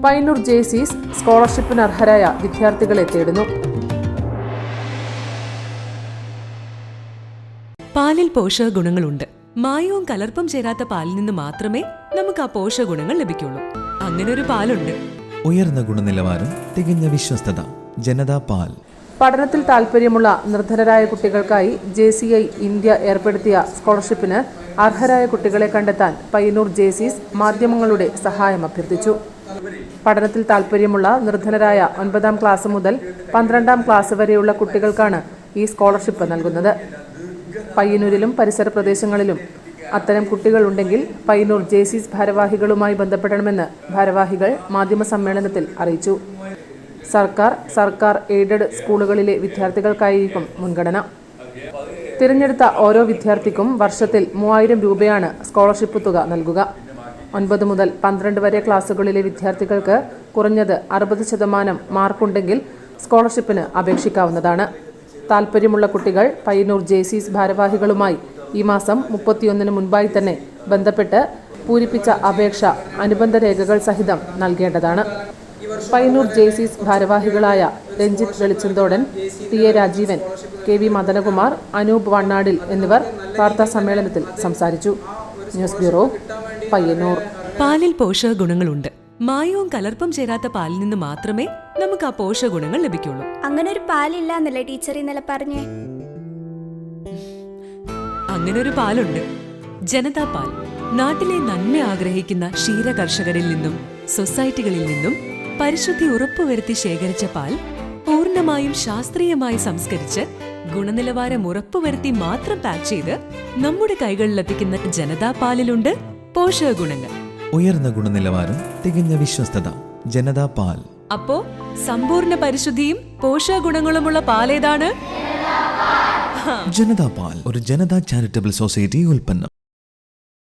പയ്യന്നൂർ ജെസിസ് സ്കോളർഷിപ്പിന് അർഹരായ വിദ്യാർത്ഥികളെ തേടുന്നു. പാലിൽ പോഷകഗുണങ്ങളുണ്ട്. മായവും കലർപ്പും ചേരാത്ത പാലിൽ നിന്ന് മാത്രമേ നമുക്ക് ആ പോഷകഗുണങ്ങൾ ലഭിക്കുള്ളൂ. അങ്ങനെ ഒരു പാലുണ്ട്. ഉയർന്ന ഗുണനിലവാരം, തികഞ്ഞ വിശ്വസ്തത. ജനതാ പാൽ. പഠനത്തിൽ താൽപ്പര്യമുള്ള നിർധനരായ കുട്ടികൾക്കായി JCI ഇന്ത്യ ഏർപ്പെടുത്തിയ സ്കോളർഷിപ്പിന് അർഹരായ കുട്ടികളെ കണ്ടെത്താൻ പയ്യന്നൂർ ജെസിസ് മാധ്യമങ്ങളുടെ സഹായം അഭ്യർത്ഥിച്ചു. പഠനത്തിൽ താൽപ്പര്യമുള്ള നിർധനരായ 9ാം ക്ലാസ് മുതൽ 12ാം ക്ലാസ് വരെയുള്ള കുട്ടികൾക്കാണ് ഈ സ്കോളർഷിപ്പ് നൽകുന്നത്. പയ്യന്നൂരിലും പരിസര പ്രദേശങ്ങളിലും അത്തരം കുട്ടികളുണ്ടെങ്കിൽ പയ്യന്നൂർ ജെസിസ് ഭാരവാഹികളുമായി ബന്ധപ്പെടണമെന്ന് ഭാരവാഹികൾ മാധ്യമസമ്മേളനത്തിൽ അറിയിച്ചു. സർക്കാർ എയ്ഡഡ് സ്കൂളുകളിലെ വിദ്യാർത്ഥികൾക്കായിരിക്കും മുൻഗണന. തിരഞ്ഞെടുത്ത ഓരോ വിദ്യാർത്ഥിക്കും വർഷത്തിൽ 3000 രൂപയാണ് സ്കോളർഷിപ്പ് തുക നൽകുക. 9 മുതൽ 12 വരെ ക്ലാസുകളിലെ വിദ്യാർത്ഥികൾക്ക് കുറഞ്ഞത് 60% മാർക്കുണ്ടെങ്കിൽ സ്കോളർഷിപ്പിന് അപേക്ഷിക്കാവുന്നതാണ്. താൽപ്പര്യമുള്ള കുട്ടികൾ പയ്യന്നൂർ ജെസിസ് ഭാരവാഹികളുമായി ഈ മാസം 31 മുൻപായി തന്നെ ബന്ധപ്പെട്ട് പൂരിപ്പിച്ച അപേക്ഷ അനുബന്ധ രേഖകൾ സഹിതം നൽകേണ്ടതാണ്. പയ്യന്നൂർ ജെസിസ് ഭാരവാഹികളായ രഞ്ജിത്ത് വെളിച്ചന്തോടൻ, TA രാജീവൻ, KV മദനകുമാർ, അനൂപ് വണ്ണാടിൽ എന്നിവർ വാർത്താ സമ്മേളനത്തിൽ സംസാരിച്ചു. News bureau, Payyanur. പാലിൽ പോഷകഗുണങ്ങളുണ്ട്. മായവും കലർപ്പും ചേരാത്ത പാലിൽ നിന്ന് മാത്രമേ നമുക്ക് ആ പോഷകഗുണങ്ങൾ ലഭിക്കുള്ളൂ. അങ്ങനെ ഒരു പാലില്ല എന്നല്ലേ ടീച്ചർ ഇന്നലെ പറഞ്ഞേ? അങ്ങനെ ഒരു പാലുണ്ട്. ജനതാ പാൽ. നാട്ടിലെ നന്മ ആഗ്രഹിക്കുന്ന ക്ഷീര കർഷകരിൽ നിന്നും സൊസൈറ്റികളിൽ നിന്നും പരിശുദ്ധി ഉറപ്പുവരുത്തി ശേഖരിച്ച പാൽ പൂർണ്ണമായും ശാസ്ത്രീയമായി സംസ്കരിച്ച് ഗുണനിലവാരം ഉറപ്പുവരുത്തി മാത്രം പാക്ക് ചെയ്ത് നമ്മുടെ കൈകളിലെത്തിക്കുന്ന ജനതാ പാലിലുണ്ട് പോഷകഗുണങ്ങൾ. ഉയർന്ന ഗുണനിലവാരം, തികഞ്ഞ വിശ്വസ്തത. ജനതാ പാൽ. അപ്പോ സമ്പൂർണ്ണ പരിശുദ്ധിയും പോഷകഗുണങ്ങളുമുള്ള പാലേതാണ്? ജനതാ പാൽ ഒരു ജനതാ ചാരിറ്റബിൾ സൊസൈറ്റി ഉൽപ്പന്നം.